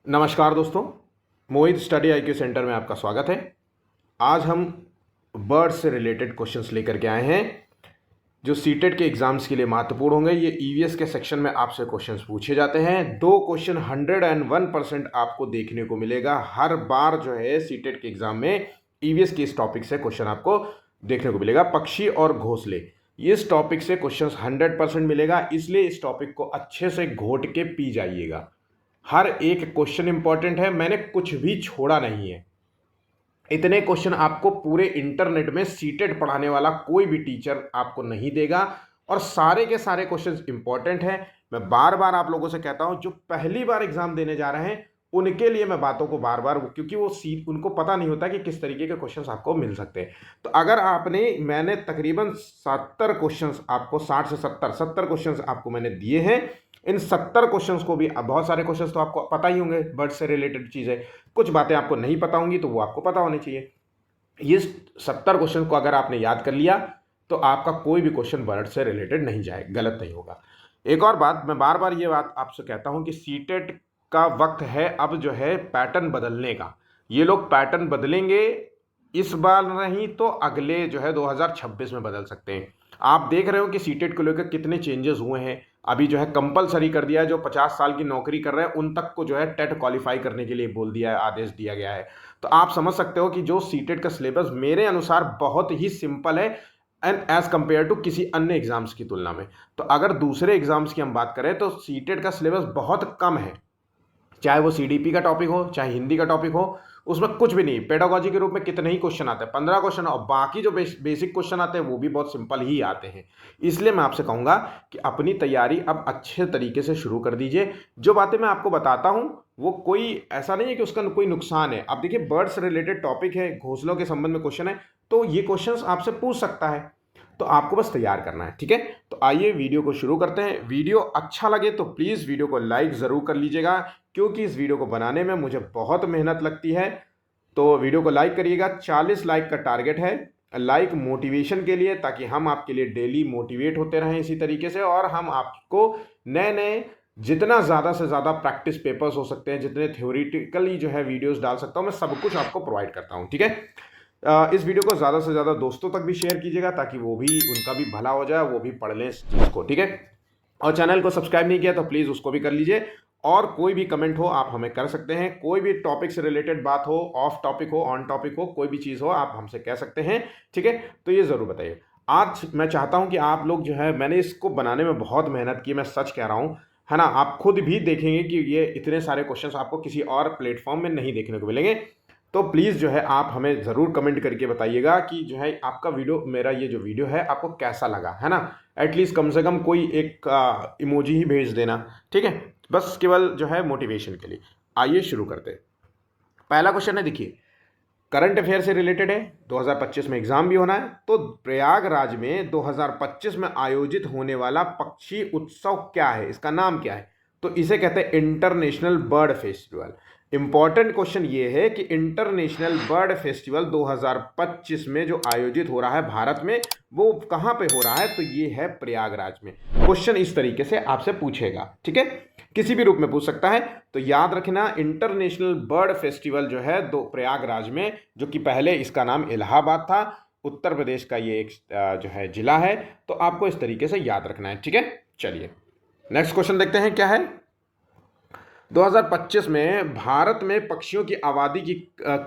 नमस्कार दोस्तों, मोहित study IQ centre में आपका स्वागत है। आज हम बर्ड से रिलेटेड क्वेश्चंस लेकर के आए हैं जो सीटेट के एग्जाम्स के लिए महत्वपूर्ण होंगे। ये ईवीएस के सेक्शन में आपसे क्वेश्चंस पूछे जाते हैं। 2 क्वेश्चन 101% आपको देखने को मिलेगा। हर बार जो है सीटेट के एग्जाम में ईवीएस के इस टॉपिक से क्वेश्चन आपको देखने को मिलेगा। पक्षी और घोंसले, इस टॉपिक से क्वेश्चन 100% मिलेगा, इसलिए इस टॉपिक को अच्छे से घोट के पी जाइएगा। हर एक क्वेश्चन इंपॉर्टेंट है, मैंने कुछ भी छोड़ा नहीं है। इतने क्वेश्चन आपको पूरे इंटरनेट में सीटेट पढ़ाने वाला कोई भी टीचर आपको नहीं देगा और सारे के सारे क्वेश्चंस इंपॉर्टेंट हैं। मैं बार बार आप लोगों से कहता हूं, जो पहली बार एग्जाम देने जा रहे हैं उनके लिए मैं बातों को बार बार, क्योंकि वो सीट उनको पता नहीं होता कि किस तरीके के क्वेश्चंस आपको मिल सकते हैं। तो अगर मैंने तकरीबन 70 क्वेश्चंस आपको, 60 से 70 क्वेश्चंस आपको मैंने दिए हैं। इन 70 क्वेश्चंस को भी, अब बहुत सारे क्वेश्चंस तो आपको पता ही होंगे, बर्ड से रिलेटेड चीज़ें, कुछ बातें आपको नहीं पता होंगी तो वो आपको पता होनी चाहिए। ये 70 क्वेश्चन को अगर आपने याद कर लिया तो आपका कोई भी क्वेश्चन बर्ड से रिलेटेड नहीं जाए, गलत नहीं होगा। एक और बात, मैं बार बार ये बात आपसे कहता हूं कि सीटेट का वक्त है अब जो है पैटर्न बदलने का। ये लोग पैटर्न बदलेंगे, इस बार नहीं तो अगले जो है 2026 में बदल सकते हैं। आप देख रहे हो कि सीटेट को लेकर कितने चेंजेस हुए हैं। अभी जो है कंपलसरी कर दिया है, जो 50 साल की नौकरी कर रहे हैं उन तक को जो है टेट क्वालिफाई करने के लिए बोल दिया है, आदेश दिया गया है। तो आप समझ सकते हो कि जो सीटेट का सिलेबस मेरे अनुसार बहुत ही सिंपल है एंड एज कंपेयर टू किसी अन्य एग्जाम्स की तुलना में। तो अगर दूसरे एग्जाम्स की हम बात करें तो सीटेट का सिलेबस बहुत कम है, चाहे वो सीडीपी का टॉपिक हो, चाहे हिंदी का टॉपिक हो, उसमें कुछ भी नहीं। पेडागोजी के रूप में कितने ही क्वेश्चन आते हैं, 15 क्वेश्चन, और बाकी जो बेसिक क्वेश्चन आते हैं वो भी बहुत सिंपल ही आते हैं। इसलिए मैं आपसे कहूंगा कि अपनी तैयारी अब अच्छे तरीके से शुरू कर दीजिए। जो बातें मैं आपको बताता हूं वो कोई ऐसा नहीं है कि उसका कोई नुकसान है। अब देखिए, बर्ड्स रिलेटेड टॉपिक है, घोंसलों के संबंध में क्वेश्चन है, तो ये क्वेश्चन आपसे पूछ सकता है, तो आपको बस तैयार करना है। ठीक है, तो आइए वीडियो को शुरू करते हैं। वीडियो अच्छा लगे तो प्लीज़ वीडियो को लाइक ज़रूर कर लीजिएगा, क्योंकि इस वीडियो को बनाने में मुझे बहुत मेहनत लगती है। तो वीडियो को लाइक करिएगा, 40 लाइक का टारगेट है। लाइक मोटिवेशन के लिए, ताकि हम आपके लिए डेली मोटिवेट होते रहें इसी तरीके से, और हम आपको नए नए जितना ज़्यादा से ज़्यादा प्रैक्टिस पेपर्स हो सकते हैं, जितने थ्योरेटिकली जो है वीडियोस डाल सकता हूँ, मैं सब कुछ आपको प्रोवाइड करता हूँ। ठीक है, इस वीडियो को ज़्यादा से ज़्यादा दोस्तों तक भी शेयर कीजिएगा, ताकि वो भी, उनका भी भला हो जाए, वो भी पढ़ लें इस चीज़ को। ठीक है, और चैनल को सब्सक्राइब नहीं किया तो प्लीज़ उसको भी कर लीजिए। और कोई भी कमेंट हो आप हमें कर सकते हैं, कोई भी टॉपिक से रिलेटेड बात हो, ऑफ टॉपिक हो, ऑन टॉपिक हो, कोई भी चीज़ हो आप हमसे कह सकते हैं। ठीक है, तो ये ज़रूर बताइए। आज मैं चाहता हूं कि आप लोग जो है, मैंने इसको बनाने में बहुत मेहनत की, मैं सच कह रहा हूं, है ना। आप खुद भी देखेंगे कि ये इतने सारे क्वेश्चंस आपको किसी और प्लेटफॉर्म में नहीं देखने को मिलेंगे। तो प्लीज़ जो है आप हमें ज़रूर कमेंट करके बताइएगा कि जो है आपका वीडियो, मेरा ये जो वीडियो है आपको कैसा लगा, है ना। एटलीस्ट कम से कम कोई एक इमोजी ही भेज देना। ठीक है, बस केवल जो है मोटिवेशन के लिए। आइए शुरू करते हैं। पहला क्वेश्चन है, देखिए, करंट अफेयर से रिलेटेड है, 2025 में एग्जाम भी होना है। तो प्रयागराज में 2025 में आयोजित होने वाला पक्षी उत्सव क्या है, इसका नाम क्या है? तो इसे कहते हैं international bird festival. Important question ये है कि इंटरनेशनल बर्ड फेस्टिवल 2025 में जो आयोजित हो रहा है भारत में, वो कहाँ पे हो रहा है? तो ये है प्रयागराज में। क्वेश्चन इस तरीके से आपसे पूछेगा। ठीक है, किसी भी रूप में पूछ सकता है। तो याद रखना, इंटरनेशनल बर्ड फेस्टिवल जो है प्रयागराज में, जो कि पहले इसका नाम इलाहाबाद था, उत्तर प्रदेश का ये एक जो है जिला है। तो आपको इस तरीके से याद रखना है। ठीक है, चलिए नेक्स्ट क्वेश्चन देखते हैं क्या है। 2025 में भारत में पक्षियों की आबादी की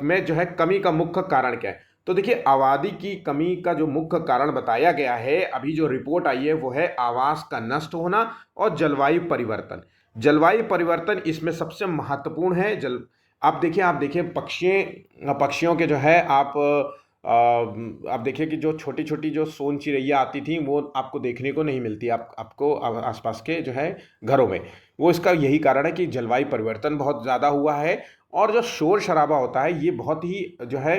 में जो है कमी का मुख्य कारण क्या है? तो देखिए, आबादी की कमी का जो मुख्य कारण बताया गया है, अभी जो रिपोर्ट आई है वो है आवास का नष्ट होना और जलवायु परिवर्तन। जलवायु परिवर्तन इसमें सबसे महत्वपूर्ण है। आप देखिए पक्षियों के जो है आप देखिए कि जो छोटी छोटी जो सोन चिड़ैया आती थी वो आपको देखने को नहीं मिलती, आपको आसपास के जो है घरों में। वो इसका यही कारण है कि जलवायु परिवर्तन बहुत ज़्यादा हुआ है, और जो शोर शराबा होता है ये बहुत ही जो है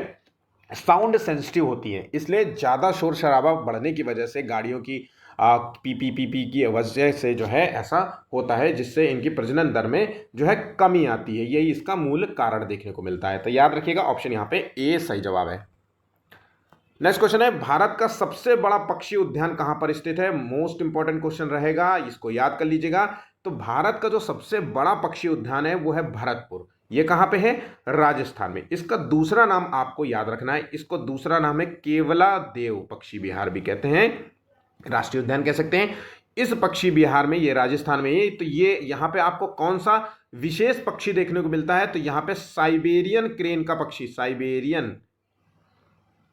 साउंड सेंसिटिव होती है, इसलिए ज़्यादा शोर शराबा बढ़ने की वजह से, गाड़ियों की पी की वजह से जो है ऐसा होता है, जिससे इनकी प्रजनन दर में जो है कमी आती है। यही इसका मूल कारण देखने को मिलता है। तो याद रखिएगा, ऑप्शन यहाँ पे ए सही जवाब है। नेक्स्ट क्वेश्चन है, भारत का सबसे बड़ा पक्षी उद्यान कहां पर स्थित है? मोस्ट इंपॉर्टेंट क्वेश्चन रहेगा, इसको याद कर लीजिएगा। तो भारत का जो सबसे बड़ा पक्षी उद्यान है वो है भरतपुर। ये कहाँ पे है? राजस्थान में। इसका दूसरा नाम आपको याद रखना है, इसको दूसरा नाम है केवला देव पक्षी विहार भी कहते हैं, राष्ट्रीय उद्यान कह सकते हैं। इस पक्षी विहार में, ये राजस्थान में है, तो ये यहाँ पे आपको कौन सा विशेष पक्षी देखने को मिलता है? तो यहाँ पे साइबेरियन क्रेन का पक्षी,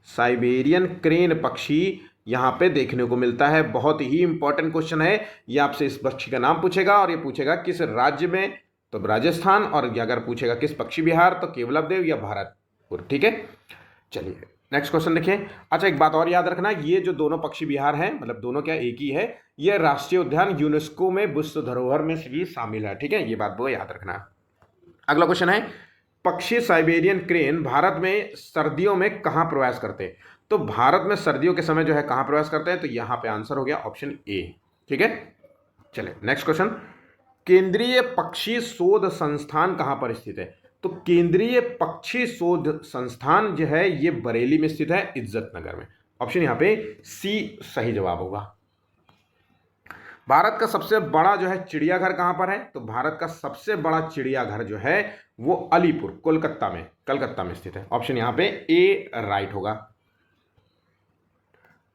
साइबेरियन क्रेन पक्षी यहाँ पे देखने को मिलता है। बहुत ही इंपॉर्टेंट क्वेश्चन है ये, आपसे इस पक्षी का नाम पूछेगा और ये पूछेगा किस राज्य में, तो राजस्थान, और अगर पूछेगा किस पक्षी विहार तो केवलादेव या भरतपुर। ठीक है, चलिए नेक्स्ट क्वेश्चन देखिए। अच्छा, एक बात और याद रखना, ये जो दोनों पक्षी विहार हैं, मतलब दोनों क्या एक ही है, ये राष्ट्रीय उद्यान यूनेस्को में विश्व धरोहर में भी शामिल है। ठीक है, ये बात वो याद रखना। अगला क्वेश्चन है, पक्षी साइबेरियन क्रेन भारत में सर्दियों में कहाँ प्रवेश करते हैं? तो भारत में सर्दियों के समय जो है कहाँ प्रवेश करते हैं? तो यहाँ पे आंसर हो गया ऑप्शन ए। ठीक है, चले नेक्स्ट क्वेश्चन। केंद्रीय पक्षी शोध संस्थान कहाँ पर स्थित है? तो केंद्रीय पक्षी शोध संस्थान जो है ये बरेली में स्थित है, इज्जतनगर में। ऑप्शन यहाँ पे सी सही जवाब होगा। भारत का सबसे बड़ा जो है चिड़ियाघर कहाँ पर है? तो भारत का सबसे बड़ा चिड़ियाघर जो है वो अलीपुर, कलकत्ता में स्थित है। ऑप्शन यहाँ पे ए राइट होगा।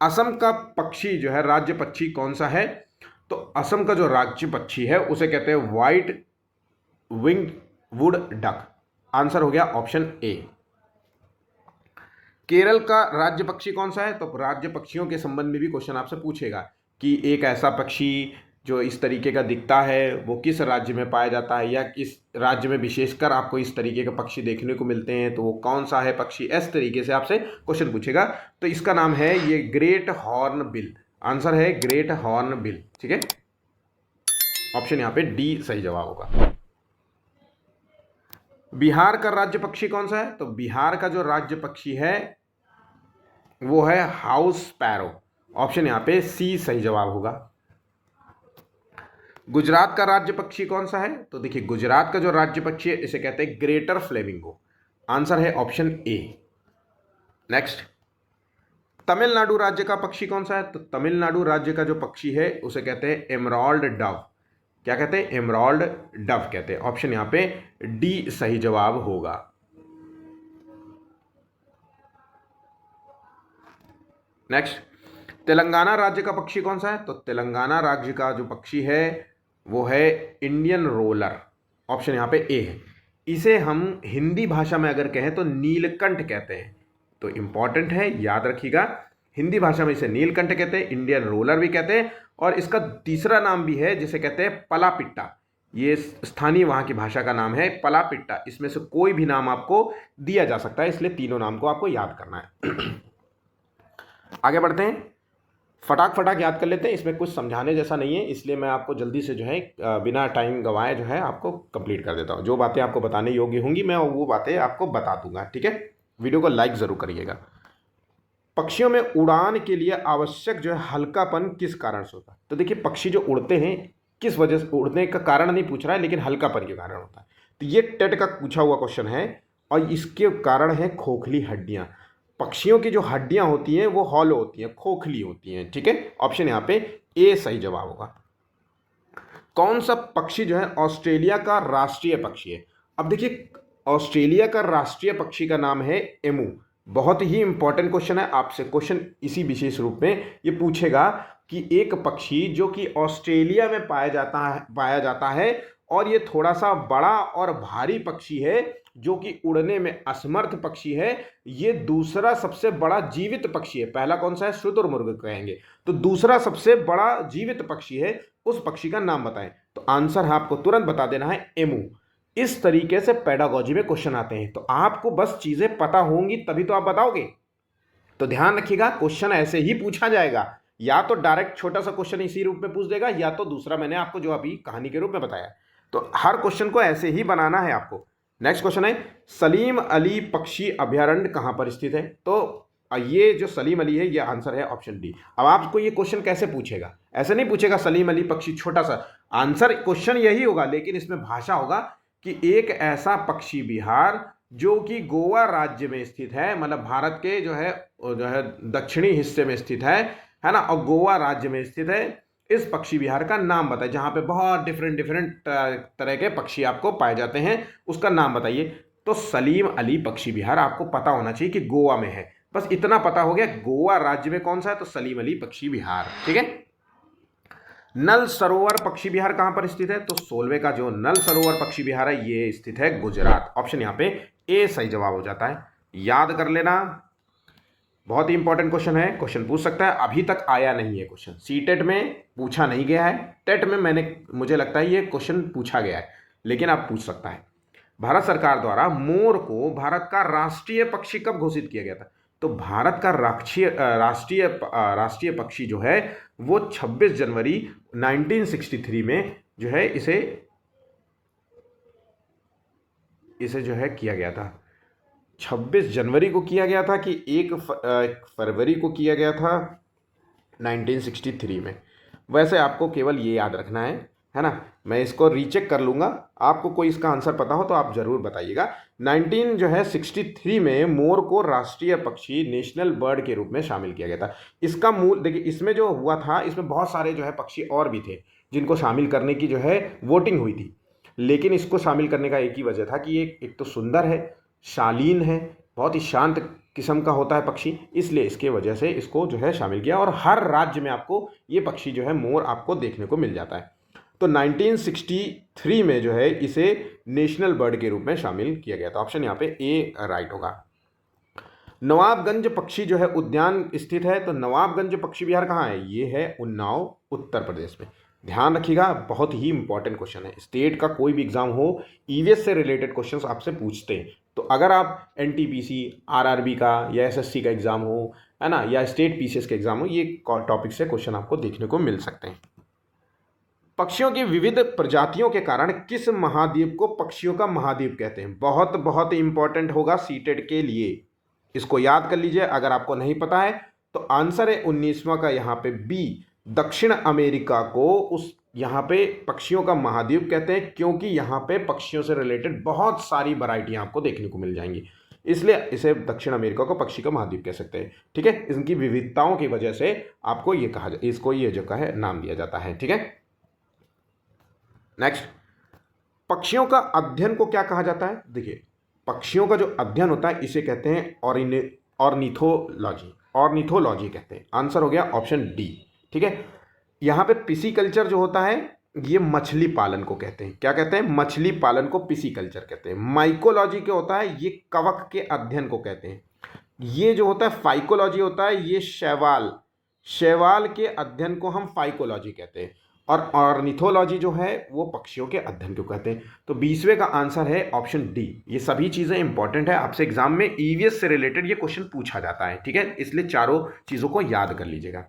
असम का पक्षी जो है, राज्य पक्षी कौन सा है? तो असम का जो राज्य पक्षी है उसे कहते हैं white winged wood duck. Answer हो गया ऑप्शन ए। केरल का राज्य पक्षी कौन सा है? तो राज्य पक्षियों के संबंध में भी क्वेश्चन आपसे पूछेगा कि एक ऐसा पक्षी जो इस तरीके का दिखता है वो किस राज्य में पाया जाता है, या किस राज्य में विशेषकर आपको इस तरीके के पक्षी देखने को मिलते हैं, तो वो कौन सा है पक्षी, इस तरीके से आपसे क्वेश्चन पूछेगा। तो इसका नाम है ये ग्रेट हॉर्न बिल। आंसर है ग्रेट हॉर्न बिल। ठीक है, ऑप्शन यहाँ पे डी सही जवाब होगा। बिहार का राज्य पक्षी कौन सा है? तो बिहार का जो राज्य पक्षी है वो है हाउस स्पैरो। ऑप्शन यहाँ पे सी सही जवाब होगा। गुजरात का राज्य पक्षी कौन सा है? तो देखिए, गुजरात का जो राज्य पक्षी है इसे कहते हैं ग्रेटर फ्लेमिंगो। आंसर है ऑप्शन ए। नेक्स्ट, तमिलनाडु राज्य का पक्षी कौन सा है? तो तमिलनाडु राज्य का जो पक्षी है उसे कहते हैं एमराल्ड डव। क्या कहते हैं? एमराल्ड डव कहते हैं। ऑप्शन यहाँ पे डी सही जवाब होगा। नेक्स्ट, तेलंगाना राज्य का पक्षी कौन सा है? तो तेलंगाना राज्य का जो पक्षी है वो है इंडियन रोलर। ऑप्शन यहाँ पे ए है। इसे हम हिंदी भाषा में अगर कहें तो नीलकंठ कहते हैं, तो इंपॉर्टेंट है, याद रखिएगा। हिंदी भाषा में इसे नीलकंठ कहते हैं, इंडियन रोलर भी कहते हैं, और इसका तीसरा नाम भी है जिसे कहते हैं पलापिट्टा। ये स्थानीय वहाँ की भाषा का नाम है पलापिट्टा। इसमें से कोई भी नाम आपको दिया जा सकता है, इसलिए तीनों नाम को आपको याद करना है। आगे बढ़ते हैं, फटाक याद कर लेते हैं, इसमें कुछ समझाने जैसा नहीं है, इसलिए मैं आपको जल्दी से जो है बिना टाइम गंवाए जो है आपको कंप्लीट कर देता हूँ। जो बातें आपको बताने योग्य होंगी मैं वो बातें आपको बता दूंगा। ठीक है, वीडियो को लाइक ज़रूर करिएगा। पक्षियों में उड़ान के लिए आवश्यक जो है हल्कापन किस कारण से होता है? तो देखिए, पक्षी जो उड़ते हैं किस वजह से, उड़ने का कारण नहीं पूछ रहा है लेकिन हल्कापन के कारण होता है। तो ये टेट का पूछा हुआ क्वेश्चन है, और इसके कारण है खोखली हड्डियाँ। पक्षियों की जो हड्डियां होती हैं वो हॉलो होती हैं, खोखली होती हैं। ठीक है, ऑप्शन यहाँ पे ए सही जवाब होगा। कौन सा पक्षी जो है ऑस्ट्रेलिया का राष्ट्रीय पक्षी है? अब देखिए, ऑस्ट्रेलिया का राष्ट्रीय पक्षी का नाम है एमू। बहुत ही इंपॉर्टेंट क्वेश्चन है, आपसे क्वेश्चन इसी विशेष रूप में ये पूछेगा कि एक पक्षी जो कि ऑस्ट्रेलिया में पाया जाता है और ये थोड़ा सा बड़ा और भारी पक्षी है, जो कि उड़ने में असमर्थ पक्षी है, ये दूसरा सबसे बड़ा जीवित पक्षी है। पहला कौन सा है? शुतुरमुर्ग कहेंगे। तो दूसरा सबसे बड़ा जीवित पक्षी है, उस पक्षी का नाम बताएं। तो आंसर है आपको तुरंत बता देना है एमू। इस तरीके से पेडागोजी में क्वेश्चन आते हैं, तो आपको बस चीजें पता होंगी तभी तो आप बताओगे। तो ध्यान रखिएगा, क्वेश्चन ऐसे ही पूछा जाएगा, या तो डायरेक्ट छोटा सा क्वेश्चन इसी रूप में पूछ देगा, या तो दूसरा मैंने आपको जो अभी कहानी के रूप में बताया। तो हर क्वेश्चन को ऐसे ही बनाना है आपको। नेक्स्ट क्वेश्चन है, सलीम अली पक्षी अभयारण्य कहां पर स्थित है? तो ये जो सलीम अली है ये आंसर है ऑप्शन डी। अब आपको ये क्वेश्चन कैसे पूछेगा? ऐसे नहीं पूछेगा सलीम अली पक्षी छोटा सा, आंसर क्वेश्चन यही होगा, लेकिन इसमें भाषा होगा कि एक ऐसा पक्षी विहार जो कि गोवा राज्य में स्थित है, मतलब भारत के जो है दक्षिणी हिस्से में स्थित है ना, और गोवा राज्य में स्थित है, इस पक्षी विहार का नाम बताइए, जहां पे बहुत डिफरेंट तरह के पक्षी आपको पाए जाते हैं, उसका नाम बताइए। तो सलीम अली पक्षी विहार आपको पता होना चाहिए कि गोवा में है, बस इतना पता हो गया। गोवा राज्य में कौन सा है? तो सलीम अली पक्षी विहार, ठीक है। नल सरोवर पक्षी विहार कहां पर स्थित है? तो सोलवे का जो नल सरोवर पक्षी विहार है ये स्थित है गुजरात। ऑप्शन यहां पे ए सही जवाब हो जाता है, याद कर लेना। बहुत ही इंपॉर्टेंट क्वेश्चन है, क्वेश्चन पूछ सकता है, अभी तक आया नहीं है क्वेश्चन, सीटेट में पूछा नहीं गया है, टेट में मुझे लगता है ये क्वेश्चन पूछा गया है, लेकिन आप पूछ सकता है। भारत सरकार द्वारा मोर को भारत का राष्ट्रीय पक्षी कब घोषित किया गया था? तो भारत का राष्ट्रीय पक्षी जो है वो 26 जनवरी 1963 में जो है इसे जो है किया गया था। 26 जनवरी को किया गया था कि 1 फरवरी को किया गया था 1963 में। वैसे आपको केवल ये याद रखना है ना। मैं इसको रीचेक कर लूँगा, आपको कोई इसका आंसर पता हो तो आप ज़रूर बताइएगा। 1963 में मोर को राष्ट्रीय पक्षी नेशनल बर्ड के रूप में शामिल किया गया था। इसका मूल देखिए, इसमें जो हुआ था, इसमें बहुत सारे जो है पक्षी और भी थे जिनको शामिल करने की जो है वोटिंग हुई थी, लेकिन इसको शामिल करने का एक ही वजह था कि एक तो सुंदर है, शालीन है, बहुत ही शांत किस्म का होता है पक्षी, इसलिए इसके वजह से इसको जो है शामिल किया। और हर राज्य में आपको ये पक्षी जो है मोर आपको देखने को मिल जाता है। तो 1963 में जो है इसे नेशनल बर्ड के रूप में शामिल किया गया था। ऑप्शन यहाँ पे ए राइट होगा। नवाबगंज पक्षी जो है उद्यान स्थित है, तो नवाबगंज पक्षी विहार कहाँ है? ये है उन्नाव, उत्तर प्रदेश में। ध्यान रखिएगा, बहुत ही इंपॉर्टेंट क्वेश्चन है। स्टेट का कोई भी एग्जाम हो, ईवीएस से रिलेटेड क्वेश्चंस आपसे पूछते हैं। तो अगर आप एनटीपीसी, आरआरबी का या एसएससी का एग्जाम हो, है ना, या स्टेट पीसीएस का एग्जाम हो, ये टॉपिक से क्वेश्चन आपको देखने को मिल सकते हैं। पक्षियों की विविध प्रजातियों के कारण किस महाद्वीप को पक्षियों का महाद्वीप कहते हैं? बहुत बहुत इंपॉर्टेंट होगा सीटेट के लिए, इसको याद कर लीजिए। अगर आपको नहीं पता है तो आंसर है 19वां का यहाँ पे बी, दक्षिण अमेरिका को उस यहाँ पे पक्षियों का महाद्वीप कहते हैं, क्योंकि यहाँ पे पक्षियों से रिलेटेड बहुत सारी वैरायटियाँ आपको देखने को मिल जाएंगी, इसलिए इसे दक्षिण अमेरिका को पक्षी का महाद्वीप कह सकते हैं। ठीक है, इनकी विविधताओं की वजह से आपको ये इसको ये जो है नाम दिया जाता है। ठीक है, नेक्स्ट, पक्षियों का अध्ययन को क्या कहा जाता है? देखिए, पक्षियों का जो अध्ययन होता है इसे कहते हैं ऑर्निथोलॉजी, ऑर्निथोलॉजी कहते हैं। आंसर हो गया ऑप्शन डी। ठीक है, यहाँ पे पिसीकल्चर जो होता है ये मछली पालन को कहते हैं। क्या कहते हैं? मछली पालन को पिसीकल्चर कहते हैं। माइकोलॉजी क्या होता है? ये कवक के अध्ययन को कहते हैं। ये जो होता है फाइकोलॉजी होता है, ये शैवाल के अध्ययन को हम फाइकोलॉजी कहते हैं। और ऑर्निथोलॉजी जो है वो पक्षियों के अध्ययन को कहते हैं। तो 20वें का आंसर है ऑप्शन डी। ये सभी चीज़ें इंपॉर्टेंट है, आपसे एग्जाम में ईवीएस से रिलेटेड ये क्वेश्चन पूछा जाता है। ठीक है, इसलिए चारों चीज़ों को याद कर लीजिएगा।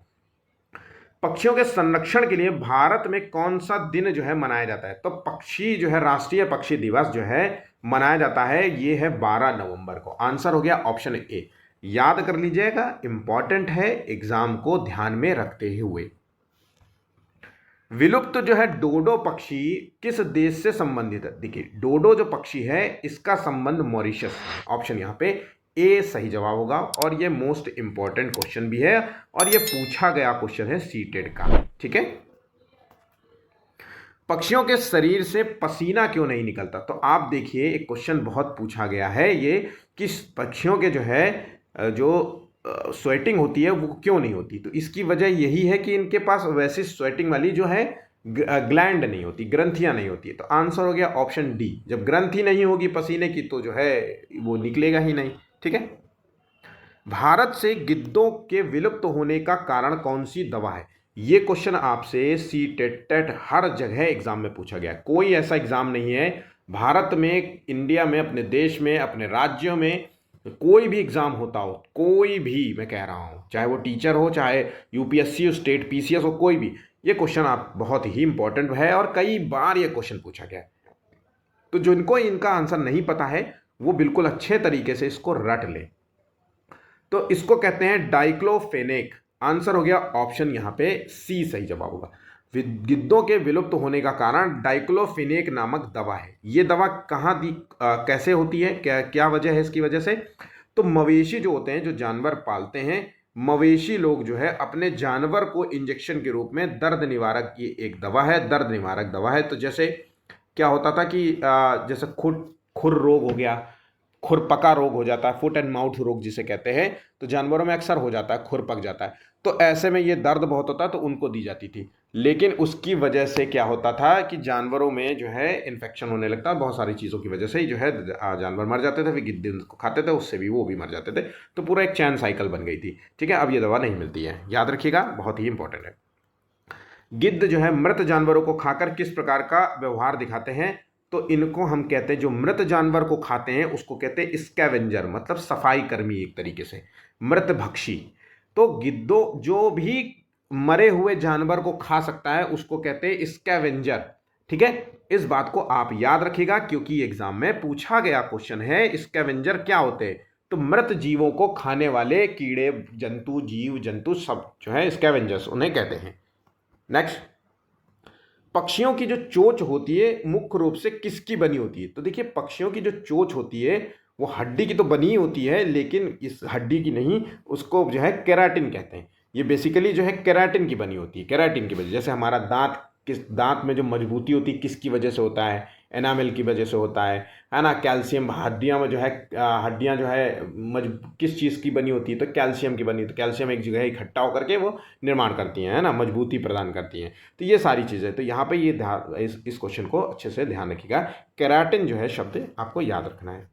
पक्षियों के संरक्षण के लिए भारत में कौन सा दिन जो है मनाया जाता है? तो पक्षी जो है राष्ट्रीय पक्षी दिवस जो है मनाया जाता है, ये है 12 नवंबर को। आंसर हो गया ऑप्शन ए, याद कर लीजिएगा, इंपॉर्टेंट है एग्जाम को ध्यान में रखते हुए। विलुप्त जो है डोडो पक्षी किस देश से संबंधित है? देखिए, डोडो जो पक्षी है इसका संबंध मॉरिशस है। ऑप्शन यहाँ पे ए सही जवाब होगा, और ये मोस्ट इंपॉर्टेंट क्वेश्चन भी है और ये पूछा गया क्वेश्चन है सीटेट का। ठीक है, पक्षियों के शरीर से पसीना क्यों नहीं निकलता? तो आप देखिए, एक क्वेश्चन बहुत पूछा गया है ये, किस पक्षियों के जो है जो स्वेटिंग होती है वो क्यों नहीं होती? तो इसकी वजह यही है कि इनके पास वैसी स्वेटिंग वाली जो है ग्लैंड नहीं होती, ग्रंथियां नहीं होती। तो आंसर हो गया ऑप्शन डी, जब ग्रंथि नहीं होगी पसीने की तो जो है वो निकलेगा ही नहीं। ठीक है, भारत से गिद्धों के विलुप्त होने का कारण कौन सी दवा है? ये क्वेश्चन आपसे सीटेट हर जगह एग्जाम में पूछा गया है। कोई ऐसा एग्जाम नहीं है भारत में, इंडिया में, अपने देश में, अपने राज्यों में कोई भी एग्जाम होता हो, कोई भी, मैं कह रहा हूँ, चाहे वो टीचर हो, चाहे यूपीएससी हो, स्टेट पीसीएस हो, कोई भी, ये क्वेश्चन आप बहुत ही इंपॉर्टेंट है और कई बार ये क्वेश्चन पूछा गया है। तो जिनको इनका आंसर नहीं पता है वो बिल्कुल अच्छे तरीके से इसको रट ले। तो इसको कहते हैं डाइक्लोफेनेक। आंसर हो गया ऑप्शन यहाँ पे सी सही जवाब होगा। गिद्धों के विलुप्त होने का कारण डाइक्लोफेनेक नामक दवा है। ये दवा कहाँ दी, कैसे होती है, क्या क्या वजह है इसकी वजह से? तो मवेशी जो होते हैं, जो जानवर पालते हैं, मवेशी लोग जो है अपने जानवर को इंजेक्शन के रूप में दर्द निवारक की एक दवा है, दर्द निवारक दवा है। तो जैसे क्या होता था कि जैसे खुर रोग हो गया, खुरपका रोग हो जाता है, फुट एंड माउथ रोग जिसे कहते हैं, तो जानवरों में अक्सर हो जाता है, खुर पक जाता है। तो ऐसे में ये दर्द बहुत होता है, तो उनको दी जाती थी। लेकिन उसकी वजह से क्या होता था कि जानवरों में जो है इन्फेक्शन होने लगता है, बहुत सारी चीज़ों की वजह से ही जो है जानवर मर जाते थे, फिर गिद्ध उनको खाते थे, उससे भी वो भी मर जाते थे। तो पूरा एक चैन साइकिल बन गई थी। ठीक है, अब ये दवा नहीं मिलती है, याद रखिएगा, बहुत ही इंपॉर्टेंट है। गिद्ध जो है मृत जानवरों को खाकर किस प्रकार का व्यवहार दिखाते हैं? तो इनको हम कहते हैं, जो मृत जानवर को खाते हैं उसको कहते हैं स्कैवेंजर, मतलब सफाई कर्मी, एक तरीके से मृत भक्षी। तो गिद्धों जो भी मरे हुए जानवर को खा सकता है उसको कहते हैं स्कैवेंजर। ठीक है, इस बात को आप याद रखिएगा, क्योंकि एग्जाम में पूछा गया क्वेश्चन है स्कैवेंजर क्या होते हैं। तो मृत जीवों को खाने वाले कीड़े जंतु, जीव जंतु सब जो है स्कैवेंजर्स उन्हें कहते हैं। नेक्स्ट, पक्षियों की जो चोंच होती है मुख्य रूप से किसकी बनी होती है? तो देखिए, पक्षियों की जो चोंच होती है वो हड्डी की तो बनी होती है, लेकिन इस हड्डी की नहीं, उसको जो है केराटिन कहते हैं। ये बेसिकली जो है केराटिन की बनी होती है, केराटिन की वजह। जैसे हमारा दांत, किस दांत में जो मजबूती होती है किसकी वजह से होता है? एनामेल की वजह से होता है ना। कैल्शियम, हड्डियां में जो है हड्डियां जो है किस चीज़ की बनी होती है? तो कैल्शियम की बनी। तो कैल्शियम एक जगह इकट्ठा होकर के वो निर्माण करती हैं, है ना, मजबूती प्रदान करती हैं। तो ये सारी चीज़ें, तो यहाँ पे ये ध्यान, इस क्वेश्चन को अच्छे से ध्यान रखिएगा। केराटिन जो है शब्द आपको याद रखना है।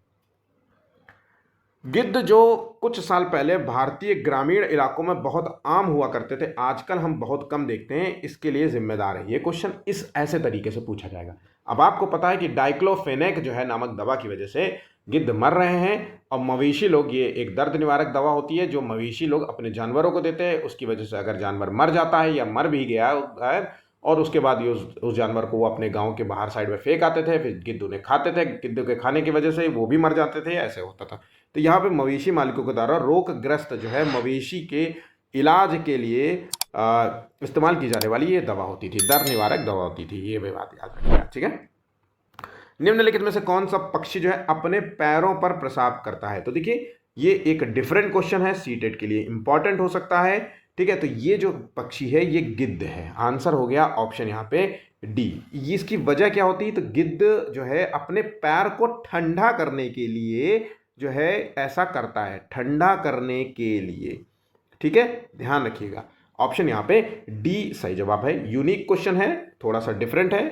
गिद्ध जो कुछ साल पहले भारतीय ग्रामीण इलाकों में बहुत आम हुआ करते थे, आजकल हम बहुत कम देखते हैं, इसके लिए जिम्मेदार है। ये क्वेश्चन इस ऐसे तरीके से पूछा जाएगा। अब आपको पता है कि डाइक्लोफेनेक जो है नामक दवा की वजह से गिद्ध मर रहे हैं, और मवेशी लोग, ये एक दर्द निवारक दवा होती है जो मवेशी लोग अपने जानवरों को देते हैं। उसकी वजह से अगर जानवर मर जाता है या मर भी गया है, और उसके बाद ये उस जानवर को वो अपने गांव के बाहर साइड में फेंक आते थे, फिर गिद्ध उन्हें खाते थे, गिद्ध के खाने की वजह से वो भी मर जाते थे, ऐसे होता था। तो यहाँ पे मवेशी मालिकों के द्वारा रोगग्रस्त जो है मवेशी के इलाज के लिए इस्तेमाल की जाने वाली ये दवा होती थी, दर्द निवारक दवा होती थी। ये भी बात याद रखिएगा, ठीक है। निम्नलिखित में से कौन सा पक्षी जो है अपने पैरों पर प्रसाव करता है? तो देखिए, ये एक डिफरेंट क्वेश्चन है, सीटेट के लिए इंपॉर्टेंट हो सकता है। ठीक है, तो ये जो पक्षी है ये गिद्ध है। आंसर हो गया ऑप्शन यहाँ पे डी। इसकी वजह क्या होती है? तो गिद्ध जो है अपने पैर को ठंडा करने के लिए जो है ऐसा करता है, ठंडा करने के लिए। ठीक है, ध्यान रखिएगा, ऑप्शन यहाँ पे डी सही जवाब है। यूनिक क्वेश्चन है, थोड़ा सा डिफरेंट है।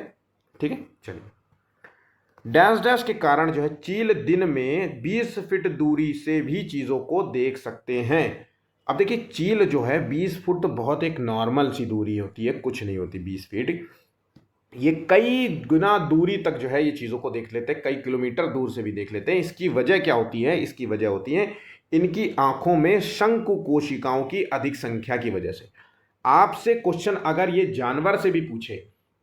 ठीक है, चलिए। डैश डैश के कारण जो है चील दिन में 20 फीट दूरी से भी चीज़ों को देख सकते हैं। अब देखिए, चील जो है 20 फुट तो बहुत एक नॉर्मल सी दूरी होती है, कुछ नहीं होती 20 फीट। ये कई गुना दूरी तक जो है ये चीज़ों को देख लेते हैं, कई किलोमीटर दूर से भी देख लेते हैं। इसकी वजह क्या होती है? इसकी वजह होती है इनकी आंखों में शंकु कोशिकाओं की अधिक संख्या की वजह से। आपसे क्वेश्चन अगर ये जानवर से भी पूछे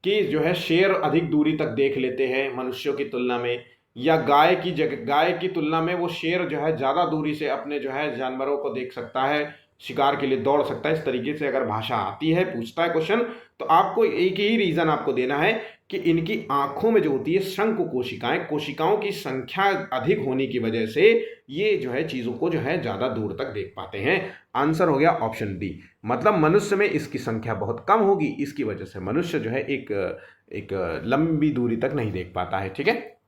कि जो है शेर अधिक दूरी तक देख लेते हैं मनुष्यों की तुलना में, या गाय की तुलना में वो शेर जो है ज़्यादा दूरी से अपने जो है जानवरों को देख सकता है, शिकार के लिए दौड़ सकता है, इस तरीके से अगर भाषा आती है, पूछता है क्वेश्चन, तो आपको एक ही रीज़न आपको देना है कि इनकी आंखों में जो होती है शंकु कोशिकाएं, कोशिकाओं की संख्या अधिक होने की वजह से ये जो है चीज़ों को जो है ज़्यादा दूर तक देख पाते हैं। आंसर हो गया ऑप्शन डी। मतलब मनुष्य में इसकी संख्या बहुत कम होगी, इसकी वजह से मनुष्य जो है एक लंबी दूरी तक नहीं देख पाता है। ठीक है,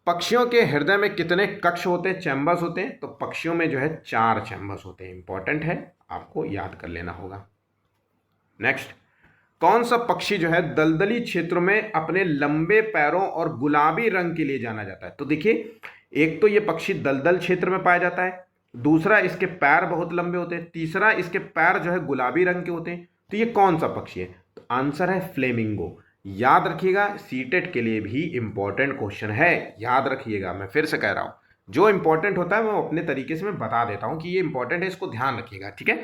पक्षियों के हृदय में कितने कक्ष होते हैं, चैम्बर्स होते हैं? तो पक्षियों में जो है 4 चैम्बर्स होते हैं। इंपॉर्टेंट है, आपको याद कर लेना होगा। नेक्स्ट, कौन सा पक्षी जो है दलदली क्षेत्रों में अपने लंबे पैरों और गुलाबी रंग के लिए जाना जाता है? तो देखिए, एक तो ये पक्षी दलदल क्षेत्र में पाया जाता है, दूसरा इसके पैर बहुत लंबे होते हैं, तीसरा इसके पैर जो है गुलाबी रंग के होते हैं। तो ये कौन सा पक्षी है? तो आंसर है फ्लेमिंगो। याद रखिएगा, सीटेट के लिए भी इंपॉर्टेंट क्वेश्चन है, याद रखिएगा। मैं फिर से कह रहा हूं, जो इंपॉर्टेंट होता है वो अपने तरीके से मैं बता देता हूं कि ये इंपॉर्टेंट है, इसको ध्यान रखिएगा। ठीक है,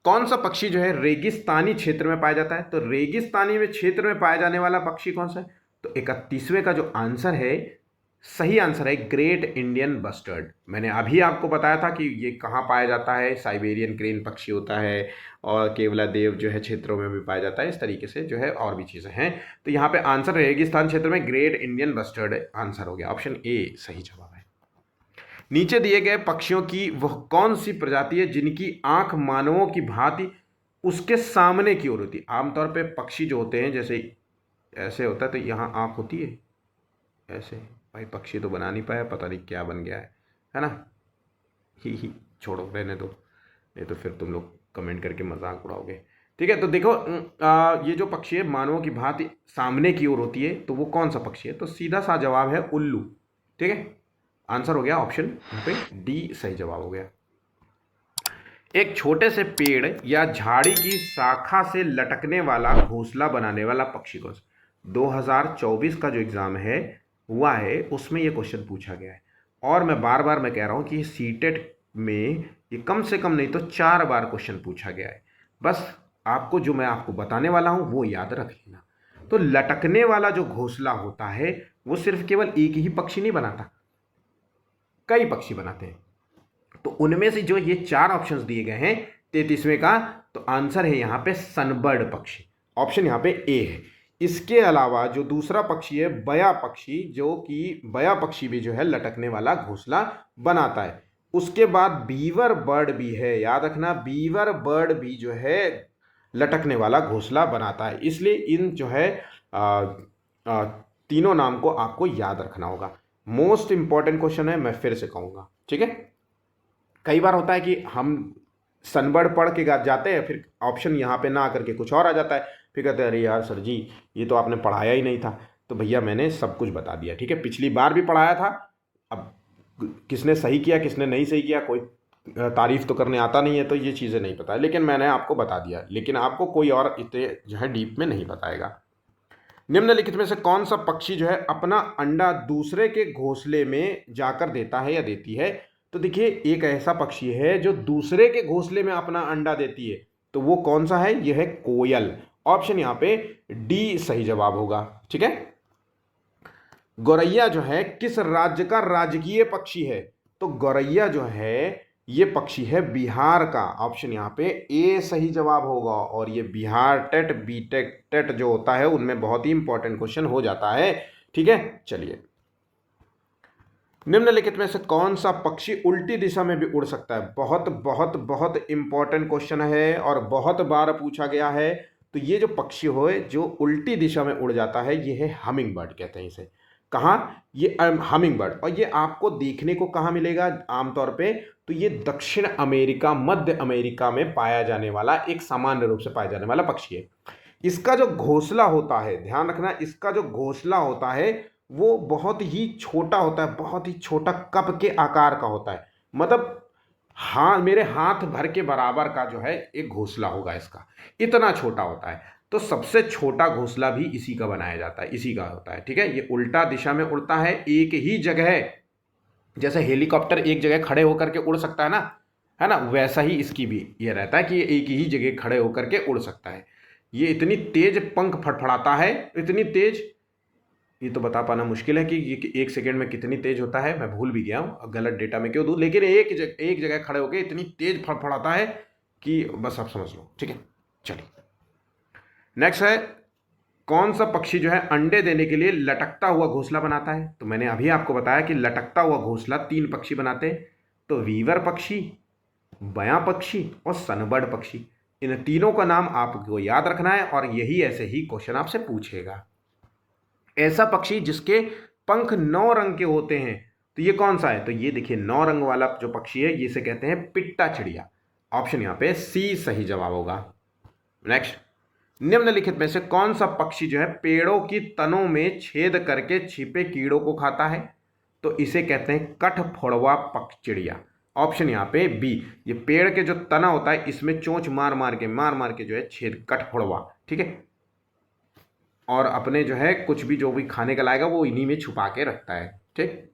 कौन सा पक्षी जो है रेगिस्तानी क्षेत्र में पाया जाता है? तो रेगिस्तानी में क्षेत्र में पाया जाने वाला पक्षी कौन सा है? तो 31वें का जो आंसर है, सही आंसर है ग्रेट इंडियन बस्टर्ड। मैंने अभी आपको बताया था कि ये कहाँ पाया जाता है, साइबेरियन क्रेन पक्षी होता है, और केवलादेव जो है क्षेत्रों में भी पाया जाता है, इस तरीके से जो है और भी चीज़ें हैं। तो यहाँ पे आंसर रेगिस्तान क्षेत्र में ग्रेट इंडियन बस्टर्ड आंसर हो गया, ऑप्शन ए सही जवाब है। नीचे दिए गए पक्षियों की वह कौन सी प्रजाति है जिनकी आंख मानवों की भांति उसके सामने की ओर होती है। आमतौर पे पक्षी जो होते हैं जैसे ऐसे होता है तो यहाँ आंख होती है ऐसे। भाई पक्षी तो बना नहीं पाया, पता नहीं क्या बन गया है ना। ही छोड़ो, रहने दो, नहीं तो फिर तुम लोग कमेंट करके मजाक उड़ाओगे। ठीक है, तो देखो ये जो पक्षी है मानवों की भांति सामने की ओर होती है, तो वो कौन सा पक्षी है? तो सीधा सा जवाब है उल्लू। ठीक है, आंसर हो गया ऑप्शन यहाँ पे डी सही जवाब हो गया। एक छोटे से पेड़ या झाड़ी की शाखा से लटकने वाला घोंसला बनाने वाला पक्षी कौन सा? 2024 का जो एग्जाम है हुआ है उसमें ये क्वेश्चन पूछा गया है, और मैं बार बार मैं कह रहा हूँ कि सीटेट में ये कम से कम नहीं तो 4 बार क्वेश्चन पूछा गया है। बस आपको जो मैं आपको बताने वाला हूँ वो याद रख लेना। तो लटकने वाला जो घोंसला होता है वो सिर्फ केवल एक ही पक्षी नहीं बनाता, कई पक्षी बनाते हैं। तो उनमें से जो ये 4 ऑप्शंस दिए गए हैं 33वें का, तो आंसर है यहाँ पे सनबर्ड पक्षी, ऑप्शन यहाँ पे ए है। इसके अलावा जो दूसरा पक्षी है बया पक्षी, जो कि बया पक्षी भी जो है लटकने वाला घोंसला बनाता है। उसके बाद बीवर बर्ड भी है, याद रखना, बीवर बर्ड भी जो है लटकने वाला घोंसला बनाता है। इसलिए इन जो है तीनों नाम को आपको याद रखना होगा। मोस्ट इंपॉर्टेंट क्वेश्चन है, मैं फिर से कहूँगा। ठीक है, कई बार होता है कि हम सनबर्ड पढ़ के जाते हैं, फिर ऑप्शन यहाँ पे ना करके कुछ और आ जाता है, फिर कहते हैं अरे यार सर जी ये तो आपने पढ़ाया ही नहीं था। तो भैया मैंने सब कुछ बता दिया। ठीक है, पिछली बार भी पढ़ाया था, अब किसने सही किया किसने नहीं सही किया कोई तारीफ तो करने आता नहीं है, तो ये चीज़ें नहीं पता है, लेकिन मैंने आपको बता दिया। लेकिन आपको कोई और इतने जो है डीप में नहीं बताएगा। निम्नलिखित में से कौन सा पक्षी जो है अपना अंडा दूसरे के घोंसले में जाकर देता है या देती है? तो देखिए एक ऐसा पक्षी है जो दूसरे के घोंसले में अपना अंडा देती है, तो वो कौन सा है? यह है कोयल, ऑप्शन यहाँ पे डी सही जवाब होगा। ठीक है, गौरैया जो है किस राज्य का राजकीय पक्षी है? तो गौरैया जो है ये पक्षी है बिहार का, ऑप्शन यहाँ पे ए सही जवाब होगा। और ये बिहार टेट बीटेक टेट जो होता है उनमें बहुत ही इंपॉर्टेंट क्वेश्चन हो जाता है। ठीक है, चलिए, निम्नलिखित में से कौन सा पक्षी उल्टी दिशा में भी उड़ सकता है? बहुत बहुत बहुत इंपॉर्टेंट क्वेश्चन है और बहुत बार पूछा गया है। तो ये जो पक्षी हो जो उल्टी दिशा में उड़ जाता है ये है हमिंग बर्ड, कहते हैं इसे। कहाँ? ये हमिंग बर्ड। और ये आपको देखने को कहाँ मिलेगा आमतौर पे? तो ये दक्षिण अमेरिका, मध्य अमेरिका में पाया जाने वाला एक सामान्य रूप से पाया जाने वाला पक्षी है। इसका जो घोंसला होता है, ध्यान रखना, इसका जो घोंसला होता है वो बहुत ही छोटा होता है, बहुत ही छोटा कप के आकार का होता है। मतलब हाँ, मेरे हाथ भर के बराबर का जो है एक घोंसला होगा इसका, इतना छोटा होता है। तो सबसे छोटा घोंसला भी इसी का बनाया जाता है, इसी का होता है। ठीक है, ये उल्टा दिशा में उड़ता है, एक ही जगह, जैसे हेलीकॉप्टर एक जगह खड़े होकर के उड़ सकता है ना, वैसा ही इसकी भी ये रहता है कि ये एक ही जगह खड़े होकर के उड़ सकता है। ये इतनी तेज पंख फड़फड़ाता है, इतनी तेज, ये तो बता पाना मुश्किल है कि ये 1 सेकेंड में कितनी तेज होता है, मैं भूल भी गया हूँ, गलत डेटा में क्यों दूँ, लेकिन एक जगह खड़े होकर इतनी तेज फड़फड़ाता है कि बस आप समझ लो। ठीक है, चलिए नेक्स्ट है, कौन सा पक्षी जो है अंडे देने के लिए लटकता हुआ घोंसला बनाता है? तो मैंने अभी आपको बताया कि लटकता हुआ घोंसला 3 पक्षी बनाते हैं, तो वीवर पक्षी, बया पक्षी और सनबर्ड पक्षी। इन तीनों का नाम आपको याद रखना है और यही ऐसे ही क्वेश्चन आपसे पूछेगा। ऐसा पक्षी जिसके पंख 9 रंग के होते हैं, तो ये कौन सा है? तो ये देखिए 9 रंग वाला जो पक्षी है ये इसे कहते हैं पिट्टा चिड़िया, ऑप्शन यहाँ पे सी सही जवाब होगा। नेक्स्ट, निम्नलिखित में से कौन सा पक्षी जो है पेड़ों की तनों में छेद करके छिपे कीड़ों को खाता है? तो इसे कहते हैं कठफोड़वा चिड़िया, ऑप्शन यहाँ पे बी। ये पेड़ के जो तना होता है इसमें चोंच मार मार के जो है छेद, कठफोड़वा। ठीक है, और अपने जो है कुछ भी जो भी खाने का लाएगा वो इन्हीं में छुपा के रखता है। ठीक,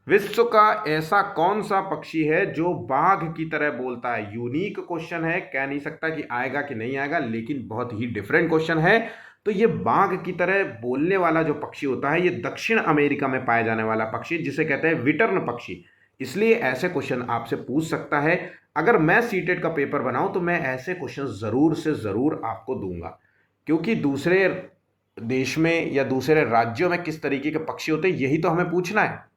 विश्व का ऐसा कौन सा पक्षी है जो बाघ की तरह बोलता है? यूनिक क्वेश्चन है, कह नहीं सकता कि आएगा कि नहीं आएगा, लेकिन बहुत ही डिफरेंट क्वेश्चन है। तो ये बाघ की तरह बोलने वाला जो पक्षी होता है ये दक्षिण अमेरिका में पाया जाने वाला पक्षी, जिसे कहते हैं विटर्न पक्षी। इसलिए ऐसे क्वेश्चन आपसे पूछ सकता है। अगर मैं सीटेट का पेपर बनाऊं तो मैं ऐसे क्वेश्चन जरूर से जरूर आपको दूंगा, क्योंकि दूसरे देश में या दूसरे राज्यों में किस तरीके के पक्षी होते हैं यही तो हमें पूछना है।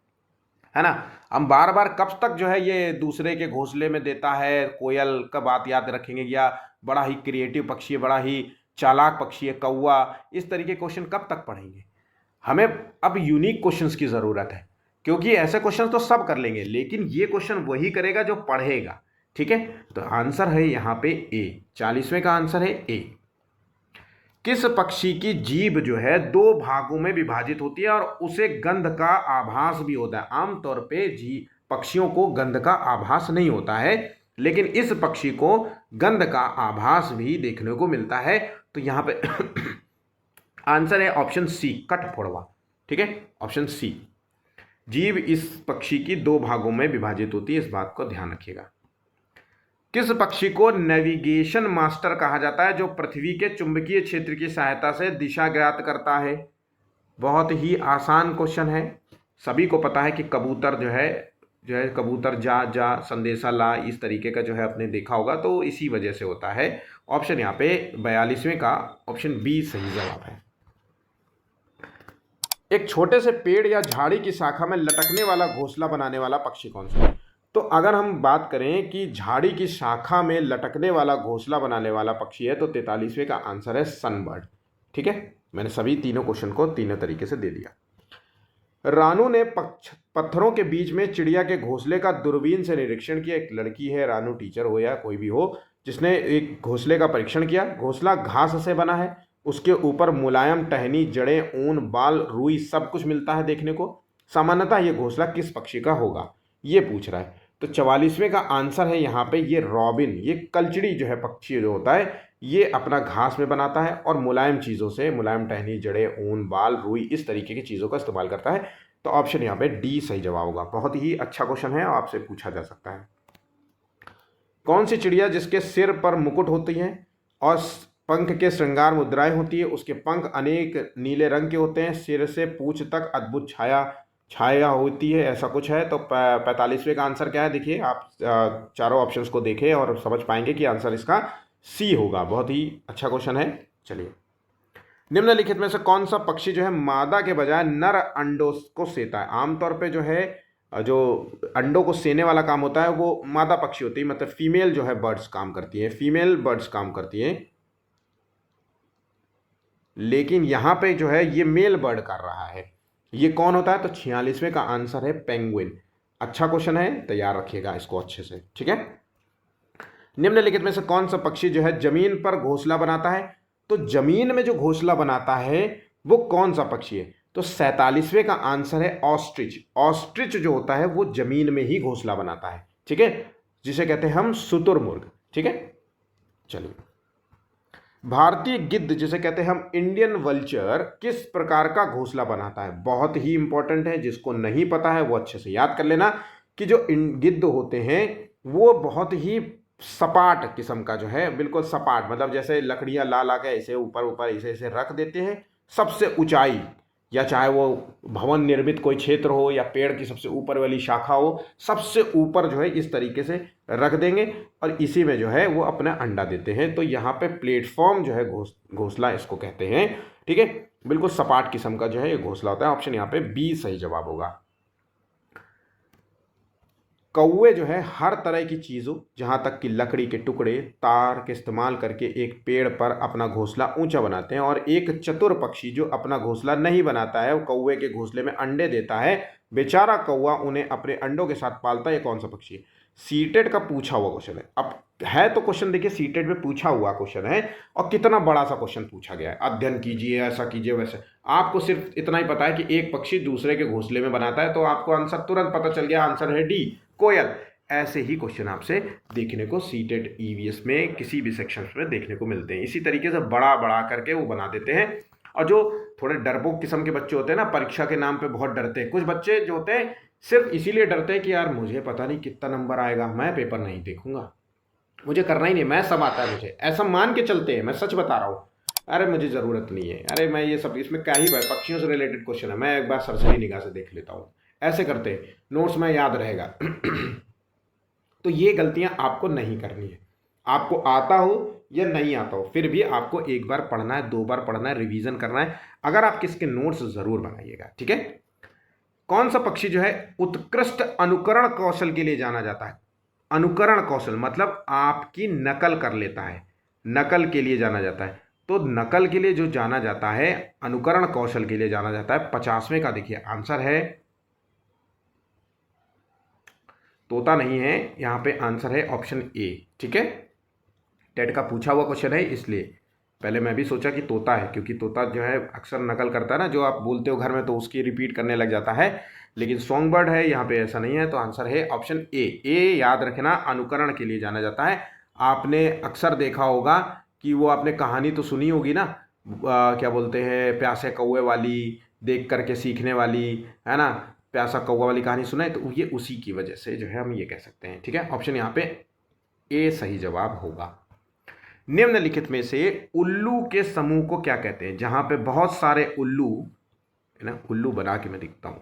है ना। हम बार बार कब तक जो है ये दूसरे के घोंसले में देता है, कोयल का बात याद रखेंगे, या बड़ा ही क्रिएटिव पक्षी है, बड़ा ही चालाक पक्षी है कौवा, इस तरीके क्वेश्चन कब तक पढ़ेंगे। हमें अब यूनिक क्वेश्चंस की ज़रूरत है, क्योंकि ऐसे क्वेश्चन तो सब कर लेंगे, लेकिन ये क्वेश्चन वही करेगा जो पढ़ेगा। ठीक है, तो आंसर है यहाँ पे ए, 40वें का आंसर है ए। किस पक्षी की जीभ जो है दो भागों में विभाजित होती है और उसे गंध का आभास भी होता है। आमतौर पे जी पक्षियों को गंध का आभास नहीं होता है, लेकिन इस पक्षी को गंध का आभास भी देखने को मिलता है। तो यहाँ पे आंसर है ऑप्शन सी, कठफोड़वा। ठीक है, ऑप्शन सी, जीभ इस पक्षी की दो भागों में विभाजित होती है, इस बात को ध्यान रखिएगा। किस पक्षी को नेविगेशन मास्टर कहा जाता है जो पृथ्वी के चुंबकीय क्षेत्र की सहायता से दिशा ज्ञात करता है? बहुत ही आसान क्वेश्चन है, सभी को पता है कि कबूतर जो है कबूतर जा जा संदेशा ला, इस तरीके का जो है आपने देखा होगा, तो इसी वजह से होता है। ऑप्शन यहाँ पे 42वें का ऑप्शन बी सही जवाब है। एक छोटे से पेड़ या झाड़ी की शाखा में लटकने वाला घोंसला बनाने वाला पक्षी कौन सा है? तो अगर हम बात करें कि झाड़ी की शाखा में लटकने वाला घोंसला बनाने वाला पक्षी है, तो 43वें का आंसर है सनबर्ड। ठीक है, मैंने सभी तीनों क्वेश्चन को तीनों तरीके से दे दिया। रानू ने पत्थरों के बीच में चिड़िया के घोंसले का दूरबीन से निरीक्षण किया। एक लड़की है, रानू टीचर हो या कोई भी हो, जिसने एक घोंसले का परीक्षण किया। घोंसला घास से बना है, उसके ऊपर मुलायम टहनी, जड़ें, ऊन, बाल, रुई सब कुछ मिलता है देखने को। सामान्यतः ये घोंसला किस पक्षी का होगा, ये पूछ रहा है। तो 44वें का आंसर है यहाँ पे ये रॉबिन। ये कलचड़ी जो है पक्षी जो होता है, ये अपना घास में बनाता है और मुलायम चीज़ों से, मुलायम टहनी, जड़ें, ऊन, बाल, रुई, इस तरीके की चीज़ों का इस्तेमाल करता है। तो ऑप्शन यहाँ पे डी सही जवाब होगा। बहुत ही अच्छा क्वेश्चन है, आपसे पूछा जा सकता है। कौन सी चिड़िया जिसके सिर पर मुकुट होती है और पंख के श्रृंगार मुद्राएं होती है, उसके पंख अनेक नीले रंग के होते हैं, सिर से पूंछ तक अद्भुत छाया होती है, ऐसा कुछ है। तो 45वें का आंसर क्या है? देखिए आप चारों ऑप्शंस को देखें और समझ पाएंगे कि आंसर इसका सी होगा। बहुत ही अच्छा क्वेश्चन है। चलिए, निम्नलिखित में से कौन सा पक्षी जो है मादा के बजाय नर अंडों को सेता है? आमतौर पे जो अंडों को सेने वाला काम होता है वो मादा पक्षी होती है, मतलब फीमेल जो है बर्ड्स काम करती है, फीमेल बर्ड्स काम करती हैं, लेकिन यहाँ पे जो है ये मेल बर्ड कर रहा है। ये कौन होता है? तो 46वें का आंसर है पेंगुइन। अच्छा क्वेश्चन है, तैयार रखिएगा इसको अच्छे से। ठीक है, निम्नलिखित में से कौन सा पक्षी जो है जमीन पर घोंसला बनाता है? तो जमीन में जो घोंसला बनाता है वो कौन सा पक्षी है? तो 47वें का आंसर है ऑस्ट्रिच। ऑस्ट्रिच जो होता है वो जमीन में ही घोंसला बनाता है। ठीक है, जिसे कहते हैं हम शुतुरमुर्ग। ठीक है, चलिए, भारतीय गिद्ध जिसे कहते हैं हम इंडियन वल्चर किस प्रकार का घोंसला बनाता है? बहुत ही इंपॉर्टेंट है, जिसको नहीं पता है वो अच्छे से याद कर लेना कि जो गिद्ध होते हैं वो बहुत ही सपाट किस्म का जो है, बिल्कुल सपाट, मतलब जैसे लकड़ियां ला ला के ऐसे ऊपर ऊपर ऐसे ऐसे रख देते हैं, सबसे ऊंचाई, या चाहे वो भवन निर्मित कोई क्षेत्र हो या पेड़ की सबसे ऊपर वाली शाखा हो, सबसे ऊपर जो है इस तरीके से रख देंगे और इसी में जो है वो अपना अंडा देते हैं। तो यहाँ पे प्लेटफॉर्म जो है घोंसला इसको कहते हैं। ठीक है, बिल्कुल सपाट किस्म का जो है ये घोंसला होता है। ऑप्शन यहाँ पे बी सही जवाब होगा। कौवे जो है हर तरह की चीज़ों, जहाँ तक कि लकड़ी के टुकड़े, तार के इस्तेमाल करके एक पेड़ पर अपना घोंसला ऊंचा बनाते हैं, और एक चतुर पक्षी जो अपना घोंसला नहीं बनाता है वो कौवे के घोंसले में अंडे देता है। बेचारा कौवा उन्हें अपने अंडों के साथ पालता है। ये कौन सा पक्षी है? सीटेट का पूछा हुआ क्वेश्चन है। अब है तो क्वेश्चन देखिए, सीटेट में पूछा हुआ क्वेश्चन है और कितना बड़ा सा क्वेश्चन पूछा गया है। अध्ययन कीजिए, ऐसा कीजिए, वैसे। आपको सिर्फ इतना ही पता है कि एक पक्षी दूसरे के घोंसले में बनाता है, तो आपको आंसर तुरंत पता चल गया। आंसर है डी, कोयल। ऐसे ही क्वेश्चन आपसे देखने को सीटेट ईवीएस में किसी भी सेक्शन में देखने को मिलते हैं। इसी तरीके से बड़ा बड़ा करके वो बना देते हैं। और जो थोड़े डरपोक किस्म के बच्चे होते हैं ना, परीक्षा के नाम पे बहुत डरते हैं। कुछ बच्चे जो होते हैं सिर्फ इसीलिए डरते हैं कि यार मुझे पता नहीं कितना नंबर आएगा, मैं पेपर नहीं देखूंगा, मुझे करना ही नहीं, मैं सब आता है मुझे, ऐसा मान के चलते हैं। मैं सच बता रहा हूँ, अरे मुझे ज़रूरत नहीं है, अरे मैं ये सब, इसमें क्या ही पक्षियों से रिलेटेड क्वेश्चन है, मैं एक बार सरसरी निगाह से देख लेता हूँ, ऐसे करते नोट्स में याद रहेगा। तो ये गलतियां आपको नहीं करनी है। आपको आता हो या नहीं आता हो, फिर भी आपको एक बार पढ़ना है, दो बार पढ़ना है, रिवीजन करना है। अगर आप किसके नोट्स ज़रूर बनाइएगा। ठीक है, कौन सा पक्षी जो है उत्कृष्ट अनुकरण कौशल के लिए जाना जाता है? अनुकरण कौशल मतलब आपकी नकल कर लेता है, नकल के लिए जाना जाता है। तो नकल के लिए जो जाना जाता है, अनुकरण कौशल के लिए जाना जाता है, 50वें का देखिए आंसर है, तोता नहीं है, यहां पे आंसर है ऑप्शन ए। ठीक है, टेट का पूछा हुआ क्वेश्चन है, इसलिए पहले मैं भी सोचा कि तोता है, क्योंकि तोता जो है अक्सर नकल करता है ना, जो आप बोलते हो घर में तो उसकी रिपीट करने लग जाता है, लेकिन सॉन्ग बर्ड है, यहाँ पे ऐसा नहीं है। तो आंसर है ऑप्शन ए। ए याद रखना, अनुकरण के लिए जाना जाता है। आपने अक्सर देखा होगा कि वो आपने कहानी तो सुनी होगी ना, क्या बोलते हैं, प्यासे कौवे वाली, देख करके सीखने वाली, है ना, प्यासा कौवा वाली कहानी सुना है, तो ये उसी की वजह से जो है हम ये कह सकते हैं। ठीक है, ऑप्शन यहाँ पे ए सही जवाब होगा। निम्नलिखित में से उल्लू के समूह को क्या कहते हैं? जहां पे बहुत सारे उल्लू, है ना, उल्लू बना के मैं दिखता हूं,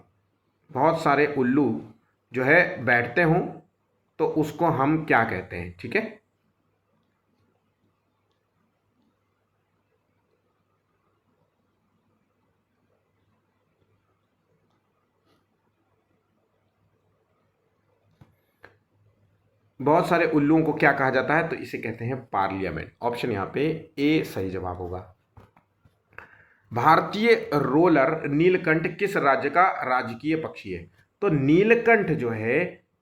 बहुत सारे उल्लू जो है बैठते हों, तो उसको हम क्या कहते हैं? ठीक है, बहुत सारे उल्लुओं को क्या कहा जाता है? तो इसे कहते हैं पार्लियामेंट। ऑप्शन यहाँ पे ए सही जवाब होगा। भारतीय रोलर नीलकंठ किस राज्य का राजकीय पक्षी है? तो नीलकंठ जो है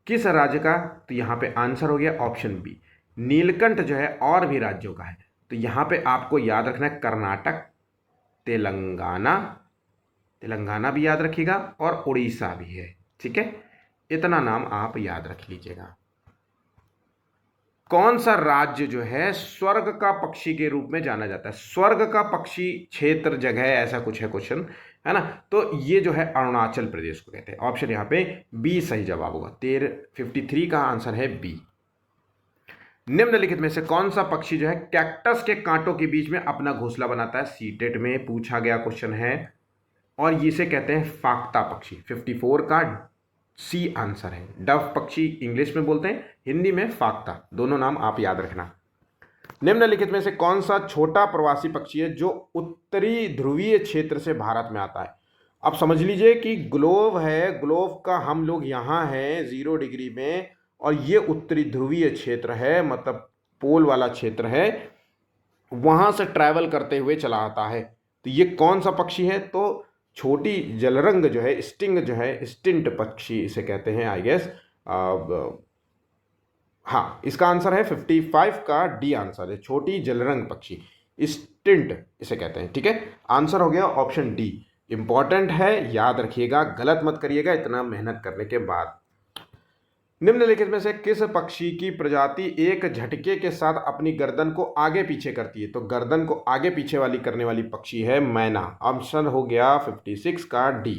किस राज्य का? तो यहाँ पे आंसर हो गया ऑप्शन बी। नीलकंठ जो है और भी राज्यों का है, तो यहाँ पे आपको याद रखना है कर्नाटक, तेलंगाना, तेलंगाना भी याद रखिएगा, और उड़ीसा भी है। ठीक है, इतना नाम आप याद रख लीजिएगा। कौन सा राज्य जो है स्वर्ग का पक्षी के रूप में जाना जाता है? स्वर्ग का पक्षी, क्षेत्र, जगह, ऐसा कुछ है क्वेश्चन, है ना। तो ये जो है अरुणाचल प्रदेश को कहते हैं। ऑप्शन यहाँ पे बी सही जवाब होगा। 53 का आंसर है बी। निम्नलिखित में से कौन सा पक्षी जो है कैक्टस के कांटों के बीच में अपना घोंसला बनाता है? सीटेट में पूछा गया क्वेश्चन है, और इसे कहते हैं फाख्ता पक्षी। 54 का सी आंसर है। डव पक्षी इंग्लिश में बोलते हैं, हिंदी में फाख्ता, दोनों नाम आप याद रखना। निम्नलिखित में से कौन सा छोटा प्रवासी पक्षी है जो उत्तरी ध्रुवीय क्षेत्र से भारत में आता है? अब समझ लीजिए कि ग्लोब है, ग्लोब का हम लोग यहाँ हैं 0 डिग्री में, और ये उत्तरी ध्रुवीय क्षेत्र है, मतलब पोल वाला क्षेत्र है, वहां से ट्रैवल करते हुए चला आता है। तो ये कौन सा पक्षी है? तो छोटी जलरंग जो है, स्टिंग जो है, स्टिंट पक्षी इसे कहते हैं, आई गेस। हाँ, इसका आंसर है 55 का डी आंसर है, छोटी जलरंग पक्षी, स्टिंट इसे कहते हैं। ठीक है, आंसर हो गया ऑप्शन डी। इंपॉर्टेंट है, याद रखिएगा, गलत मत करिएगा इतना मेहनत करने के बाद। निम्नलिखित में से किस पक्षी की प्रजाति एक झटके के साथ अपनी गर्दन को आगे पीछे करती है? तो गर्दन को आगे पीछे वाली करने वाली पक्षी है मैना। ऑप्शन हो गया 56 का डी।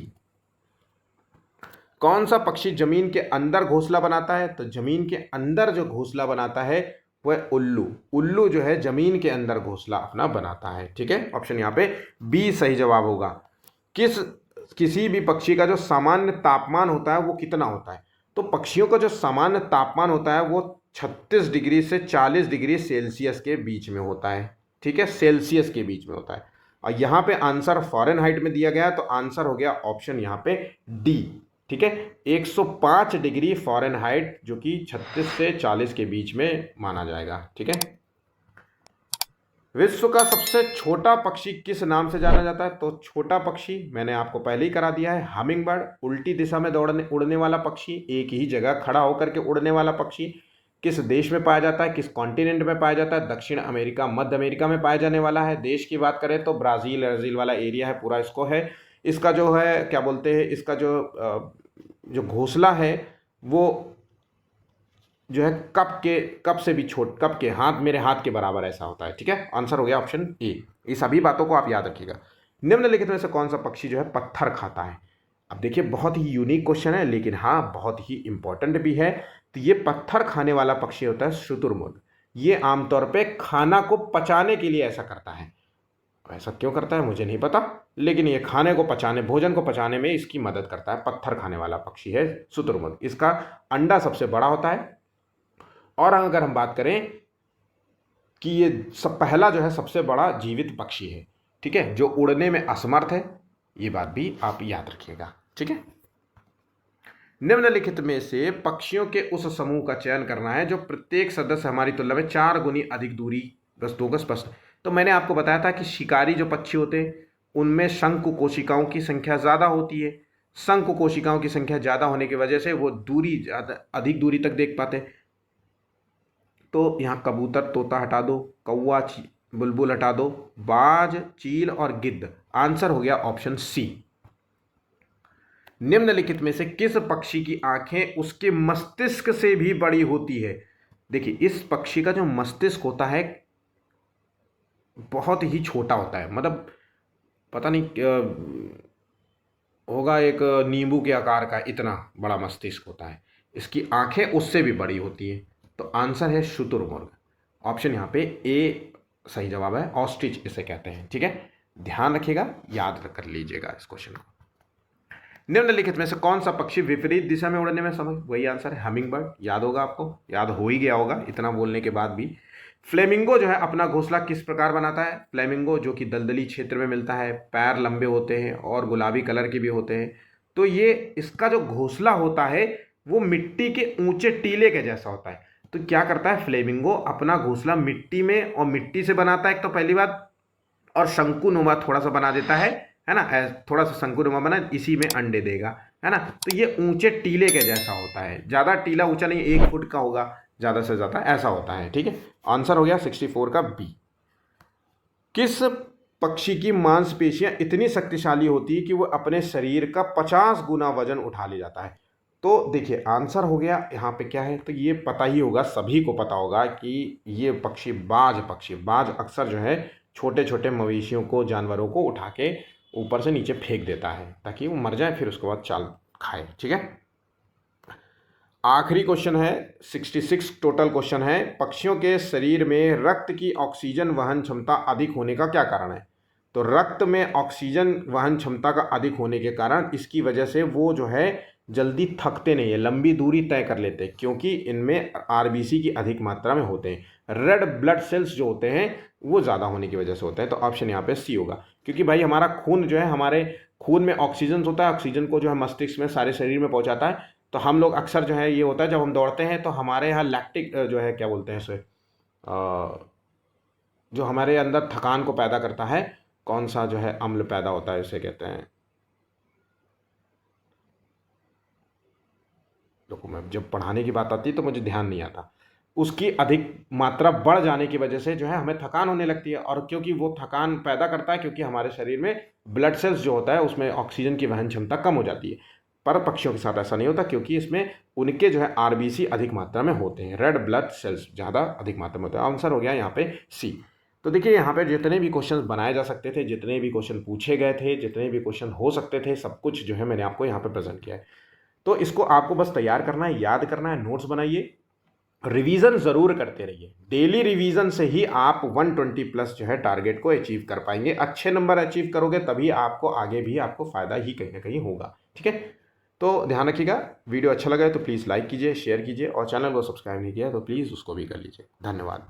कौन सा पक्षी जमीन के अंदर घोंसला बनाता है? तो जमीन के अंदर जो घोंसला बनाता है वह उल्लू। उल्लू जो है जमीन के अंदर घोंसला अपना बनाता है। ठीक है, ऑप्शन यहाँ पे बी सही जवाब होगा। किसी भी पक्षी का जो सामान्य तापमान होता है वो कितना होता है? तो पक्षियों का जो सामान्य तापमान होता है वो 36 डिग्री से 40 डिग्री सेल्सियस के बीच में होता है। ठीक है, सेल्सियस के बीच में होता है। और यहाँ पे आंसर फॉरेनहाइट में दिया गया है, तो आंसर हो गया ऑप्शन यहाँ पे डी। ठीक है, 105 डिग्री फॉरेनहाइट, जो कि 36 से 40 के बीच में माना जाएगा। ठीक है, विश्व का सबसे छोटा पक्षी किस नाम से जाना जाता है? तो छोटा पक्षी मैंने आपको पहले ही करा दिया है, हमिंग बर्ड। उल्टी दिशा में उड़ने वाला पक्षी, एक ही जगह खड़ा होकर के उड़ने वाला पक्षी। किस देश में पाया जाता है, किस कॉन्टिनेंट में पाया जाता है? दक्षिण अमेरिका, मध्य अमेरिका में पाया जाने वाला है। देश की बात करें तो ब्राज़ील वाला एरिया है पूरा, इसको है। इसका जो है क्या बोलते हैं, इसका जो घोंसला है वो जो है कप से भी कप के हाथ, मेरे हाथ के बराबर ऐसा होता है। ठीक है, आंसर हो गया ऑप्शन ए। ये सभी बातों को आप याद रखिएगा। निम्नलिखित में से कौन सा पक्षी जो है पत्थर खाता है? अब देखिए, बहुत ही यूनिक क्वेश्चन है, लेकिन हाँ बहुत ही इंपॉर्टेंट भी है। तो ये पत्थर खाने वाला पक्षी होता है शुतुरमुर्ग। ये आमतौर पर खाना को पचाने के लिए ऐसा करता है। ऐसा क्यों करता है मुझे नहीं पता, लेकिन ये खाने को पचाने, भोजन को पचाने में इसकी मदद करता है। पत्थर खाने वाला पक्षी है शुतुरमुर्ग। इसका अंडा सबसे बड़ा होता है। और अगर हम बात करें कि ये पहला जो है सबसे बड़ा जीवित पक्षी है, ठीक है, जो उड़ने में असमर्थ है, ये बात भी आप याद रखिएगा। ठीक है, निम्नलिखित में से पक्षियों के उस समूह का चयन करना है जो प्रत्येक सदस्य हमारी तुलना में 4 गुनी अधिक दूरी वस्तुओं का स्पष्ट। तो मैंने आपको बताया था कि शिकारी जो पक्षी होते हैं उनमें शंकु कोशिकाओं की संख्या ज़्यादा होती है। शंकु कोशिकाओं की संख्या ज़्यादा होने की वजह से वो दूरी अधिक दूरी तक देख पाते हैं। तो यहाँ कबूतर तोता हटा दो, कौवा बुलबुल हटा दो, बाज चील और गिद्ध। आंसर हो गया ऑप्शन सी। निम्नलिखित में से किस पक्षी की आंखें उसके मस्तिष्क से भी बड़ी होती है? देखिए, इस पक्षी का जो मस्तिष्क होता है बहुत ही छोटा होता है, मतलब पता नहीं होगा एक नींबू के आकार का, इतना बड़ा मस्तिष्क होता है। इसकी आंखें उससे भी बड़ी होती हैं। तो आंसर है शुतुरमुर्ग। ऑप्शन यहाँ पे ए सही जवाब है। ऑस्ट्रिच इसे कहते हैं। ठीक है, ध्यान रखिएगा, याद कर लीजिएगा इस क्वेश्चन को। निम्नलिखित में से कौन सा पक्षी विपरीत दिशा में उड़ने में समर्थ? वही आंसर है हमिंग बर्ड। याद होगा आपको, याद हो ही गया होगा इतना बोलने के बाद भी। फ्लेमिंगो जो है अपना घोंसला किस प्रकार बनाता है? फ्लेमिंगो जो कि दलदली क्षेत्र में मिलता है, पैर लंबे होते हैं और गुलाबी कलर के भी होते हैं। तो ये इसका जो घोंसला होता है वो मिट्टी के ऊंचे टीले के जैसा होता है। तो क्या करता है फ्लेमिंगो? अपना घोंसला मिट्टी में और मिट्टी से बनाता है एक तो पहली बात, और शंकुनुमा थोड़ा सा बना देता है ना, थोड़ा सा शंकुनुमा बना, इसी में अंडे देगा, है ना। तो ये ऊंचे टीले के जैसा होता है, ज़्यादा टीला ऊंचा नहीं, 1 फुट का होगा ज़्यादा से ज़्यादा, ऐसा होता है। ठीक है, आंसर हो गया 64 का बी। किस पक्षी की मांसपेशियां इतनी शक्तिशाली होती है कि वो अपने शरीर का 50 गुना वजन उठा ले जाता है? तो देखिए आंसर हो गया यहाँ पे क्या है, तो ये पता ही होगा, सभी को पता होगा कि ये पक्षी बाज अक्सर जो है छोटे छोटे मवेशियों को, जानवरों को उठा के ऊपर से नीचे फेंक देता है ताकि वो मर जाए, फिर उसके बाद चाल खाए। ठीक है, आखिरी क्वेश्चन है, 66 टोटल क्वेश्चन है। पक्षियों के शरीर में रक्त की ऑक्सीजन वहन क्षमता अधिक होने का क्या कारण है? तो रक्त में ऑक्सीजन वहन क्षमता का अधिक होने के कारण इसकी वजह से वो जो है जल्दी थकते नहीं है, लंबी दूरी तय कर लेते हैं, क्योंकि इनमें आरबीसी की अधिक मात्रा में होते हैं। रेड ब्लड सेल्स जो होते हैं वो ज़्यादा होने की वजह से होता है। तो ऑप्शन यहाँ पे सी होगा, क्योंकि भाई हमारा खून जो है, हमारे खून में ऑक्सीजन होता है, ऑक्सीजन को जो है मस्तिष्क में सारे शरीर में पहुँचाता है। तो हम लोग अक्सर जो है ये होता है जब हम दौड़ते हैं तो हमारे यहाँ लैक्टिक जो है, क्या बोलते हैं इसे, जो हमारे अंदर थकान को पैदा करता है, कौन सा जो है अम्ल पैदा होता है, इसे कहते हैं, देखो मैं जब पढ़ाने की बात आती है तो मुझे ध्यान नहीं आता, उसकी अधिक मात्रा बढ़ जाने की वजह से जो है हमें थकान होने लगती है। और क्योंकि वो थकान पैदा करता है क्योंकि हमारे शरीर में ब्लड सेल्स जो होता है उसमें ऑक्सीजन की वहन क्षमता कम हो जाती है। पर पक्षियों के साथ ऐसा नहीं होता, क्योंकि इसमें उनके जो है आरबीसी अधिक मात्रा में होते हैं, रेड ब्लड सेल्स ज़्यादा अधिक मात्रा में होते हैं। आंसर हो गया यहाँ पे सी। तो देखिए यहाँ पे जितने भी क्वेश्चन बनाए जा सकते थे, जितने भी क्वेश्चन पूछे गए थे, जितने भी क्वेश्चन हो सकते थे, सब कुछ जो है मैंने आपको यहाँ पे प्रेजेंट किया है। तो इसको आपको बस तैयार करना है, याद करना है, नोट्स बनाइए, रिवीजन ज़रूर करते रहिए। डेली रिवीजन से ही आप 120 प्लस जो है टारगेट को अचीव कर पाएंगे। अच्छे नंबर अचीव करोगे तभी आपको आगे भी आपको फ़ायदा ही कहीं ना कहीं होगा। ठीक है, तो ध्यान रखिएगा। वीडियो अच्छा लगा है तो प्लीज़ लाइक कीजिए, शेयर कीजिए, और चैनल को सब्सक्राइब नहीं किया तो प्लीज़ उसको भी कर लीजिए। धन्यवाद।